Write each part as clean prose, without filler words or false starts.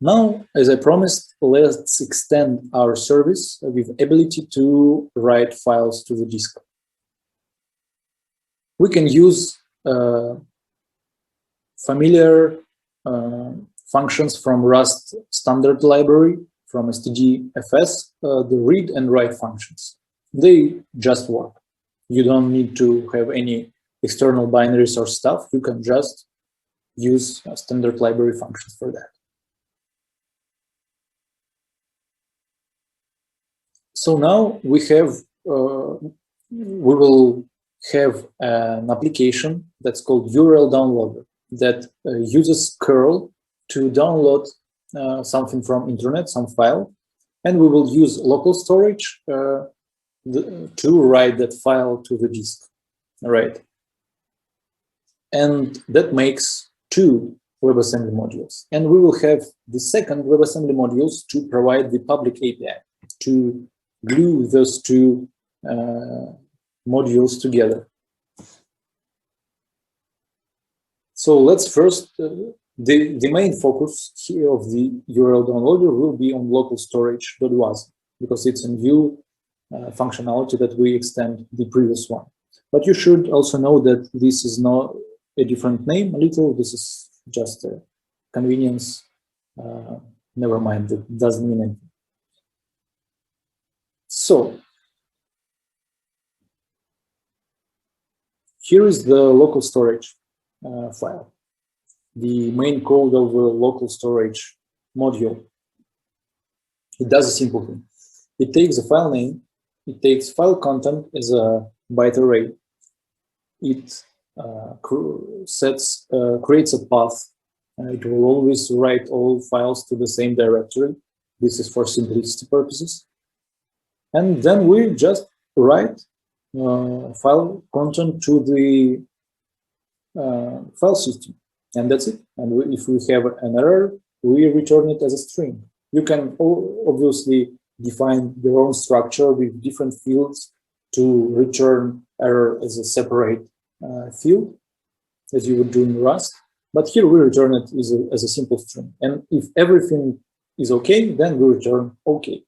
Now, as I promised, let's extend our service with ability to write files to the disk. We can use familiar functions from Rust standard library, from stdfs, the read and write functions. They just work. You don't need to have any external binaries or stuff. You can just use standard library functions for that. So now we will have an application that's called URL downloader that uses curl to download something from internet, some file, and we will use local storage to write that file to the disk, right? And that makes two WebAssembly modules. And we will have the second WebAssembly modules to provide the public API to glue those two modules together. So let's first, the main focus here of the URL downloader will be on local storage.was, because it's a new functionality that we extend the previous one. But you should also know that this is not a different name a little, this is just a convenience. Never mind, it doesn't mean anything. So here is the local storage file, the main code of the local storage module. It does a simple thing. It takes a file name, it takes file content as a byte array, it creates a path. It will always write all files to the same directory. This is for simplicity purposes. And then we just write file content to the file system, and that's it. And if we have an error, we return it as a string. You can obviously define your own structure with different fields to return error as a separate field, as you would do in Rust. But here we return it as a simple string. And if everything is okay, then we return okay.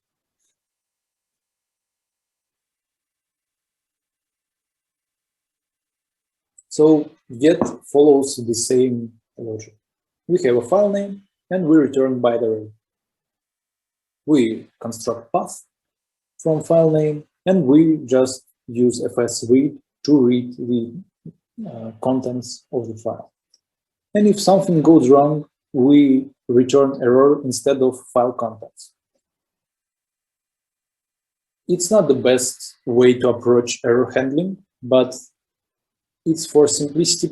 So get follows the same logic. We have a file name and we return byte array. We construct path from file name and we just use fsRead to read the contents of the file. And if something goes wrong, we return error instead of file contents. It's not the best way to approach error handling, but it's for simplicity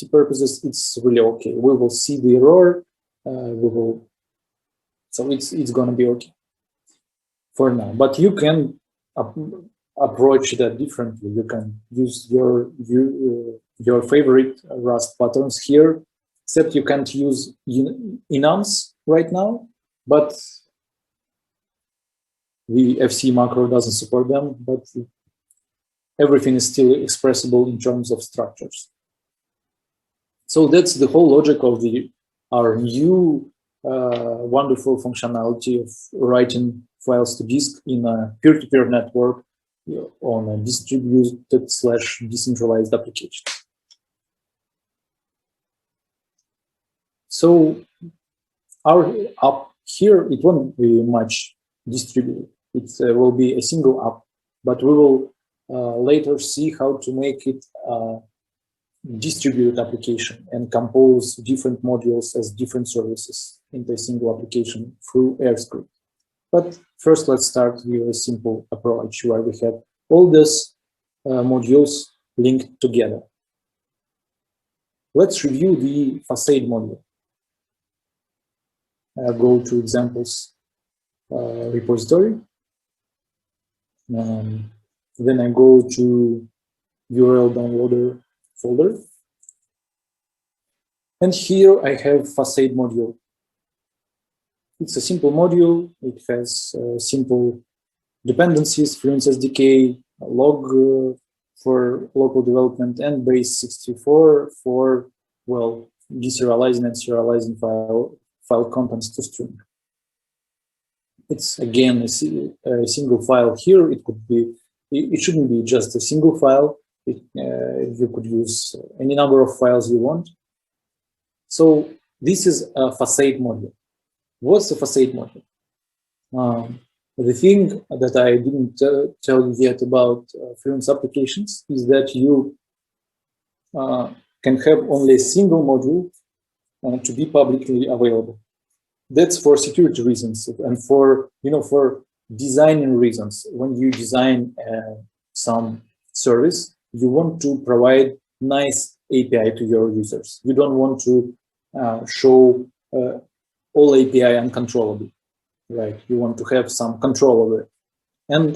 purposes, it's really okay. We will see the error, so it's gonna be okay for now. But you can approach that differently. You can use your favorite Rust patterns here, except you can't use enums right now, but the FC macro doesn't support them, but everything is still expressible in terms of structures. So that's the whole logic of our new wonderful functionality of writing files to disk in a peer-to-peer network on a distributed/decentralized application. So our app here, it won't be much distributed. It will be a single app, but we will later see how to make it a distributed application and compose different modules as different services into a single application through AirScript. But first, let's start with a simple approach where we have all these modules linked together. Let's review the Facade module. Go to examples repository. Then I go to URL downloader folder. And here I have Facade module. It's a simple module. It has simple dependencies, Fluence SDK, log for local development, and base 64 for, well, deserializing and serializing file contents to string. It's again a single file here. It could be, it shouldn't be just a single file. You could use any number of files you want. So this is a facade module. What's a facade module? The thing that I didn't tell you yet about Fluence applications is that you can have only a single module to be publicly available. That's for security reasons and for designing reasons. When you design some service, you want to provide nice API to your users. You don't want to show all API uncontrollably, right? You want to have some control over it. And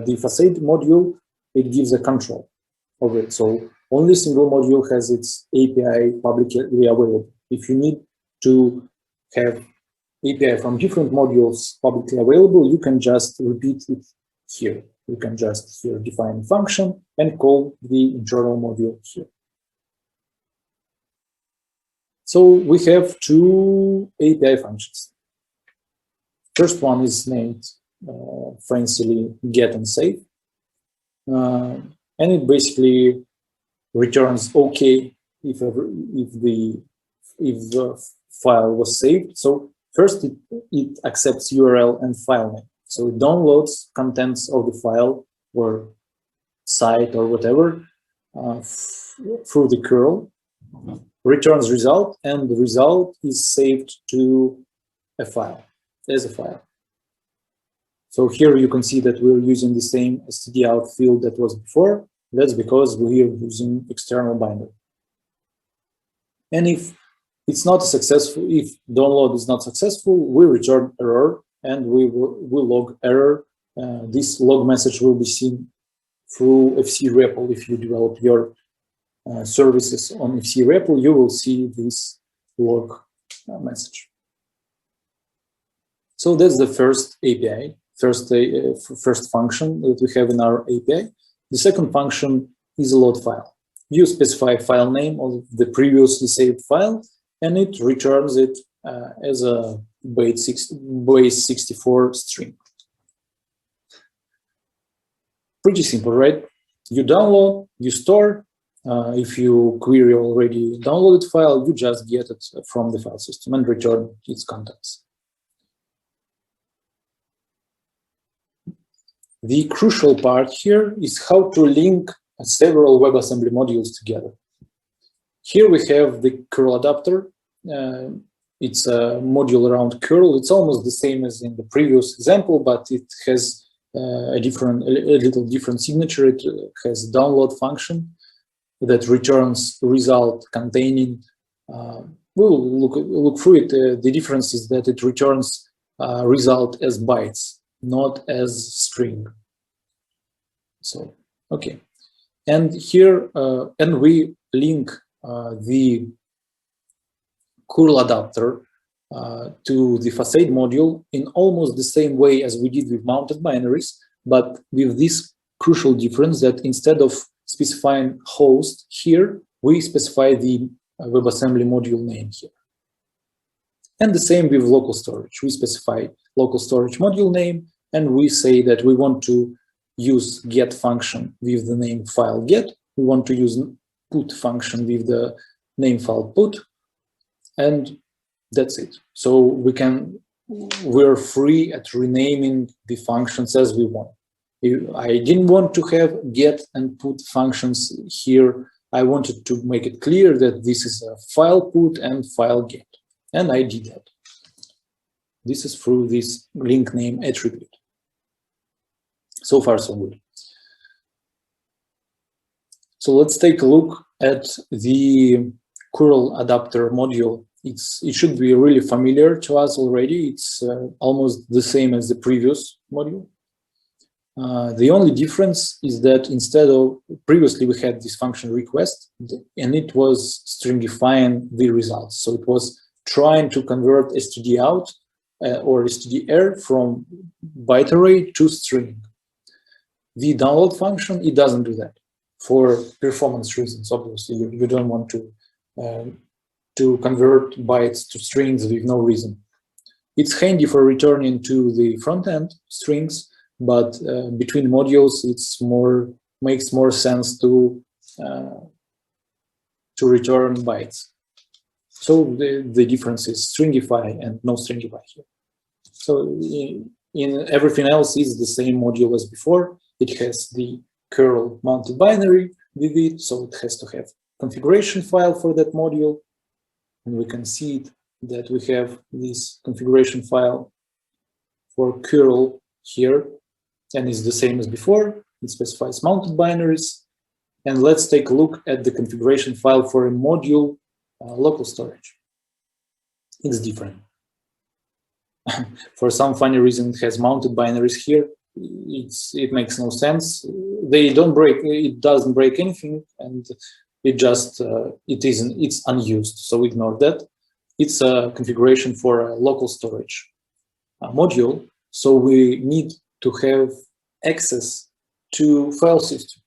the facade module, it gives a control over it. So only single module has its API publicly available. If you need to have API from different modules publicly available, you can just repeat it here. You can just here define a function and call the internal module here. So we have two API functions. First one is named fancily get and save. And it basically returns OK if the file was saved. So first it accepts URL and file name. So it downloads contents of the file or site or whatever through the curl, returns result, and the result is saved to a file, as a file. So here you can see that we're using the same stdout field that was before. That's because we are using external binder. And if it's not successful, if download is not successful, we return error and we will log error. This log message will be seen through FC REPL. If you develop your services on FC REPL, you will see this log message. So that's the first API, first function that we have in our API. The second function is a load file. You specify file name of the previously saved file, and it returns it as a base 64 string. Pretty simple, right? You download, you store. If you query already downloaded file, you just get it from the file system and return its contents. The crucial part here is how to link several WebAssembly modules together. Here we have the curl adapter. It's a module around curl. It's almost the same as in the previous example, but it has a little different signature. It has a download function that returns result containing. We'll look through it. The difference is that it returns result as bytes, not as string. So okay, and here and we link the curl adapter to the facade module in almost the same way as we did with mounted binaries, but with this crucial difference that instead of specifying host here, we specify the WebAssembly module name here. And the same with local storage. We specify local storage module name, and we say that we want to use get function with the name file get. We want to use put function with the name file put, and that's it. So we're free at renaming the functions as we want. I didn't want to have get and put functions here. I wanted to make it clear that this is a file put and file get, and I did that. This is through this link name attribute. So far, so good. So let's take a look at the curl adapter module. It should be really familiar to us already. It's almost the same as the previous module. The only difference is that instead of previously we had this function request, and it was stringifying the results. So it was trying to convert stdout or stdr from byte array to string. The download function, it doesn't do that for performance reasons. Obviously, you don't want to convert bytes to strings with no reason. It's handy for returning to the front end strings, but between modules, makes more sense to return bytes. So the difference is stringify and no stringify here. So in everything else is the same module as before. It has the curl mounted binary with it, so it has to have configuration file for that module. And we can see it, that we have this configuration file for curl here, and it's the same as before. It specifies mounted binaries. And let's take a look at the configuration file for a module local storage. It's different. For some funny reason, it has mounted binaries here. It makes no sense. They don't break. It doesn't break anything, and it just it's unused. So ignore that. It's a configuration for a local storage module. So we need to have access to file system.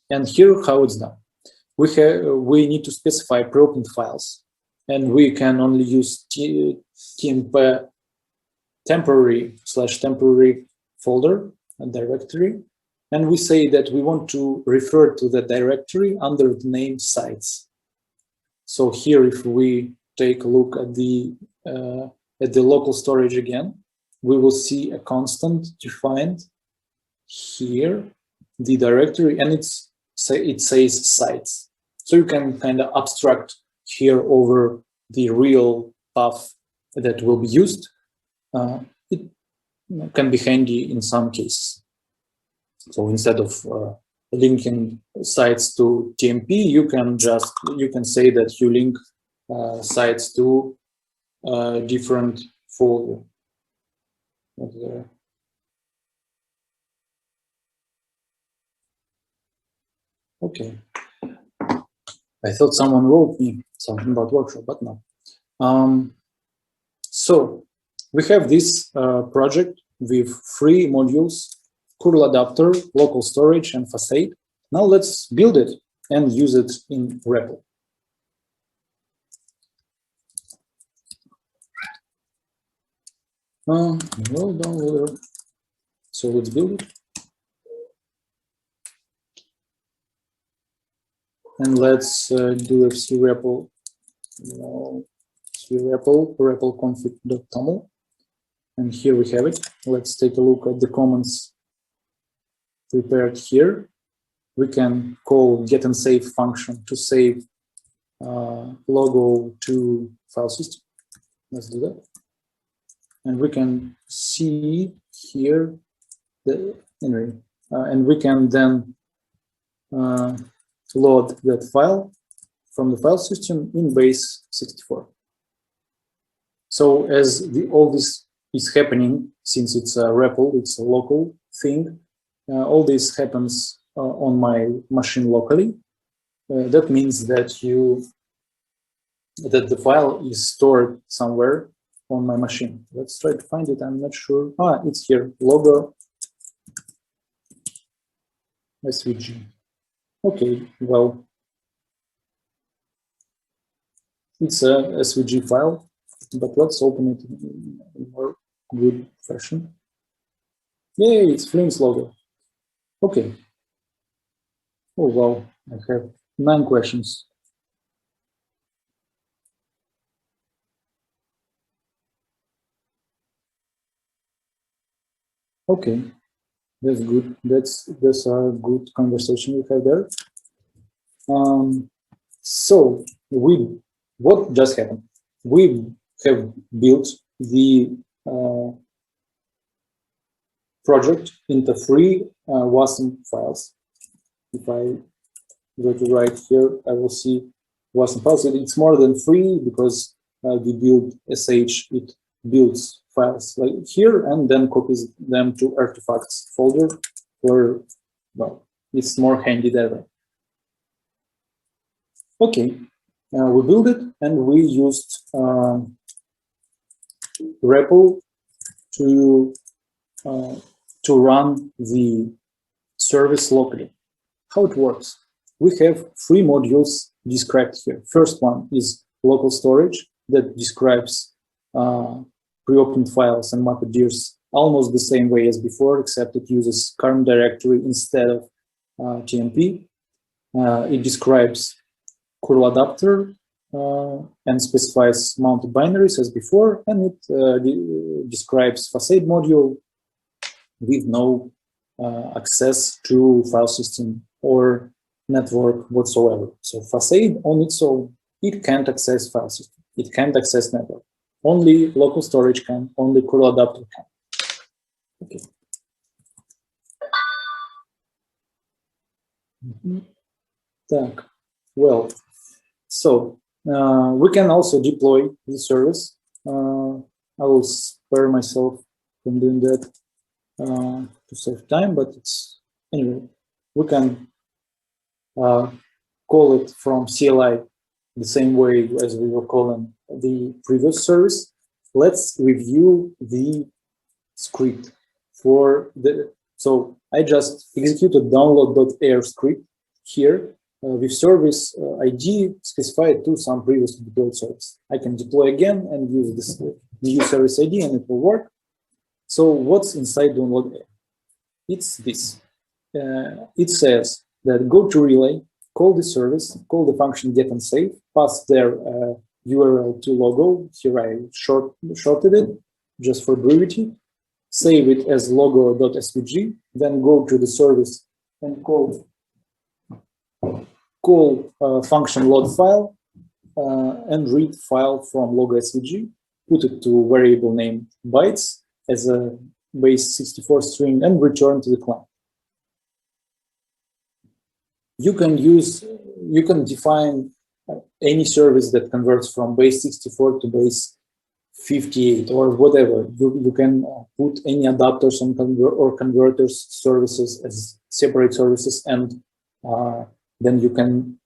And here how it's done. We need to specify preopened files, and we can only use temp temporary folder and directory, and we say that we want to refer to the directory under the name sites. So here, if we take a look at the local storage again, we will see a constant defined here, the directory, and it says sites. So you can kind of abstract here over the real path that will be used. It can be handy in some cases. So instead of linking sites to TMP, you can say that you link sites to different folder. Okay. I thought someone wrote me something about workshop, but no. So we have this project with 3 modules: curl adapter, local storage, and facade. Now let's build it and use it in REPL. So let's build it. And let's do fc REPL, REPL config.toml. And here we have it. Let's take a look at the commands prepared here. We can call get and save function to save logo to file system. Let's do that. And we can see here and we can then load that file from the file system in base 64. So as all this is happening, since it's a REPL, it's a local thing, all this happens on my machine locally. That means that the file is stored somewhere on my machine. Let's try to find it. I'm not sure. It's here. Logo SVG. Okay, well, it's a SVG file, but let's open it in a more good fashion. Yay, it's Fluence logo. Okay. Oh, wow, I have 9 questions. Okay, that's good. That's a good conversation we have there. So what just happened? We have built the project into 3 WASM files. If I go to right here, I will see WASM files. It's more than 3 because the build sh, it builds files like here and then copies them to artifacts folder, where, well, it's more handy that way. Okay, we built it and we used REPL to run the service locally. How it works? We have 3 modules described here. First one is local storage that describes pre-opened files and map adheres almost the same way as before, except it uses current directory instead of TMP. It describes curl adapter and specifies mounted binaries as before, and it describes Facade module with no access to file system or network whatsoever. So Facade on its own, it can't access file system, it can't access network. Only local storage can, only curl adapter can. Okay. Well, so we can also deploy the service. I will spare myself from doing that to save time, but it's anyway. We can call it from CLI the same way as we were calling the previous service. Let's review the script for the. So I just executed download.air script here with service ID specified to some previously deployed service. I can deploy again and use this new service ID and it will work. So what's inside download.air? It's this. It says that go to relay, call the service, call the function get and save, pass their URL to logo. Here I shorted it just for brevity. Save it as logo.svg, then go to the service and call function load file and read file from logo.svg, put it to variable name bytes as a base 64 string and return to the client. You can define any service that converts from base 64 to base 58 or whatever. You can put any adapters or converters services as separate services, and then you can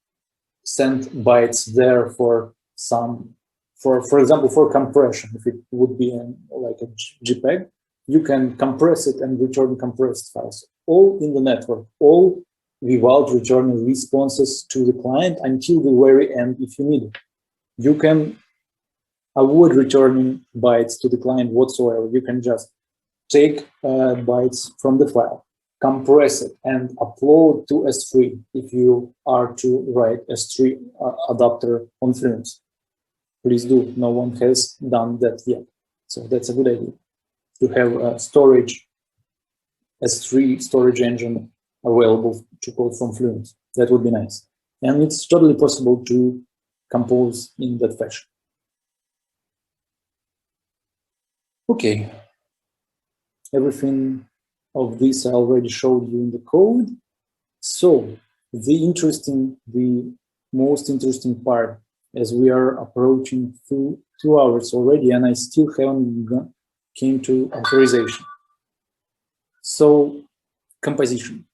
send bytes there for some, for example, for compression. If it would be like a JPEG, you can compress it and return compressed files, all in the network, all without returning responses to the client until the very end if you need it. You can avoid returning bytes to the client whatsoever. You can just take bytes from the file, compress it, and upload to S3 if you are to write S3 adapter on Fluence. Please do. No one has done that yet. So that's a good idea to have a storage, S3 storage engine available to code from Fluence. That would be nice. And it's totally possible to compose in that fashion. Okay, everything of this I already showed you in the code. So the most interesting part, as we are approaching 2 hours already, and I still haven't came to authorization. So composition.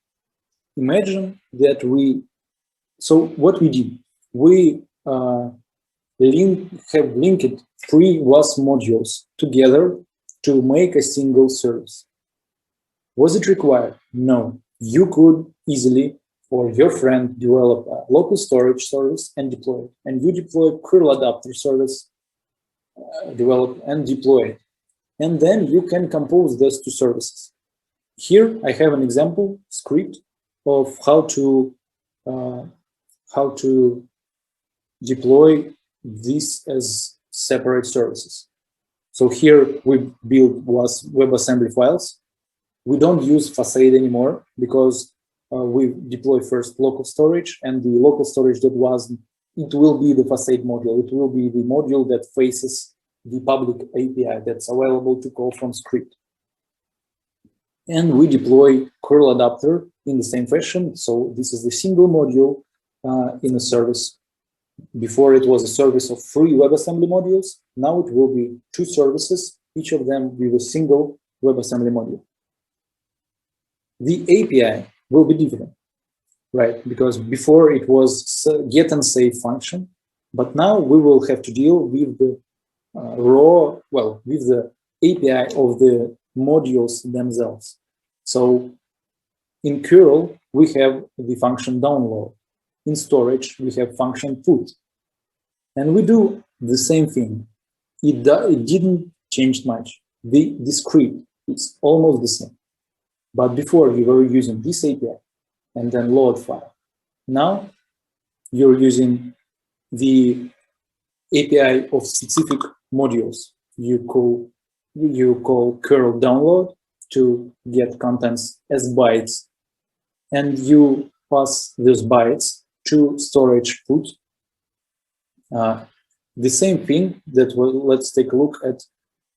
Imagine that what we did, we have linked 3 WAS modules together to make a single service. Was it required? No. You could easily, or your friend, develop a local storage service and deploy it. And you deploy curl adapter service, develop and deploy it. And then you can compose those 2 services. Here I have an example script of how to deploy this as separate services. So here we build WebAssembly files. We don't use Facade anymore because we deploy first local storage, and the local storage that was, it will be the Facade module. It will be the module that faces the public API that's available to call from script. And we deploy curl adapter in the same fashion. So this is the single module in a service. Before it was a service of 3 WebAssembly modules. Now it will be 2 services, each of them with a single WebAssembly module. The API will be different, right? Because before it was get and save function, but now we will have to deal with the with the API of the modules themselves. So in curl, we have the function download. In storage, we have function put. And we do the same thing. It didn't changed much. The script, it's almost the same. But before you were using this API and then load file. Now you're using the API of specific modules. You call curl download to get contents as bytes, and you pass those bytes to storage put. The same thing that let's take a look at.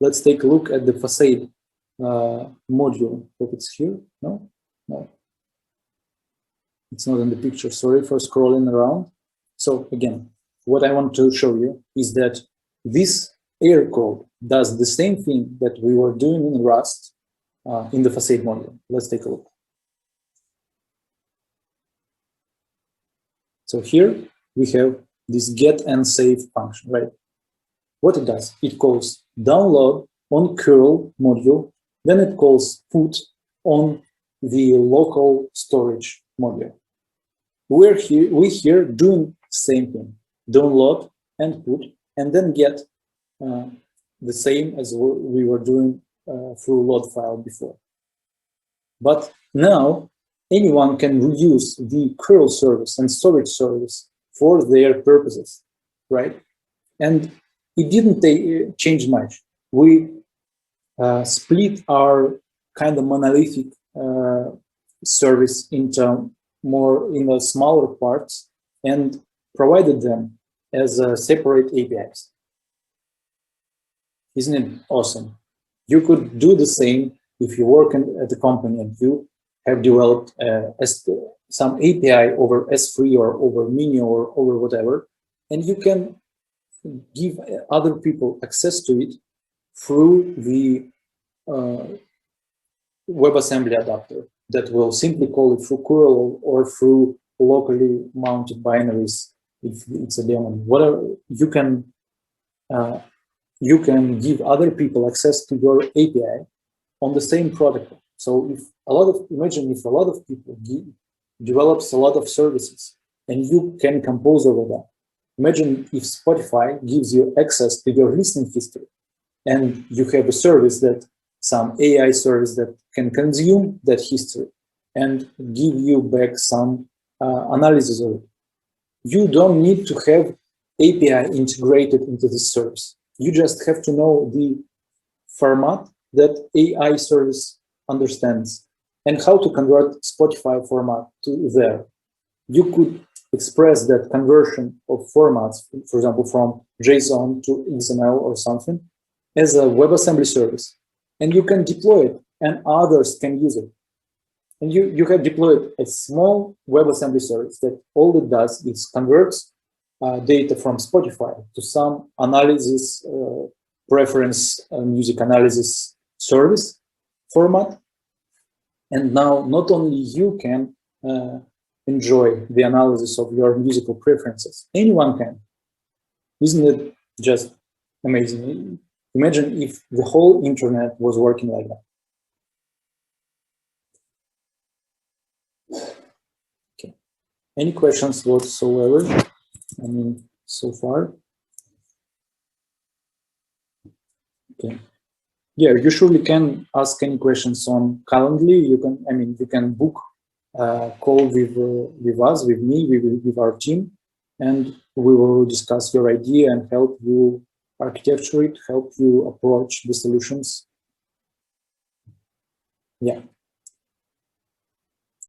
Let's take a look at the facade module. Hope it's here. No, it's not in the picture. Sorry for scrolling around. So again, what I want to show you is that this error code does the same thing that we were doing in Rust in the facade module. Let's take a look. So here we have this get and save function, right? What it does, it calls download on curl module, then it calls put on the local storage module. We here doing same thing, download and put, and then get the same as we were doing through load file before. But now anyone can reuse the curl service and storage service for their purposes, right? And it didn't change much. We split our kind of monolithic service into smaller parts and provided them as separate APIs. Isn't it awesome? You could do the same if you work at a company and you have developed some API over S3 or over Mini or over whatever, and you can give other people access to it through the WebAssembly adapter that will simply call it through curl or through locally mounted binaries if it's a daemon. Whatever you can give other people access to your API on the same protocol. So imagine if a lot of people develops a lot of services and you can compose over that. Imagine if Spotify gives you access to your listening history and you have a service some AI service that can consume that history and give you back some analysis of it. You don't need to have API integrated into this service. You just have to know the format that AI service understands and how to convert Spotify format to there. You could express that conversion of formats, for example, from JSON to XML or something, as a WebAssembly service. And you can deploy it and others can use it. And you have deployed a small WebAssembly service that all it does is converts data from Spotify to some analysis, preference, music analysis service format. And now not only you can enjoy the analysis of your musical preferences, anyone can. Isn't it just amazing? Imagine if the whole internet was working like that. Okay. Any questions whatsoever? I mean, so far. Okay. Yeah, you surely can ask any questions on Calendly. You can book a call with us, with me, with our team, and we will discuss your idea and help you architecture it, help you approach the solutions. Yeah.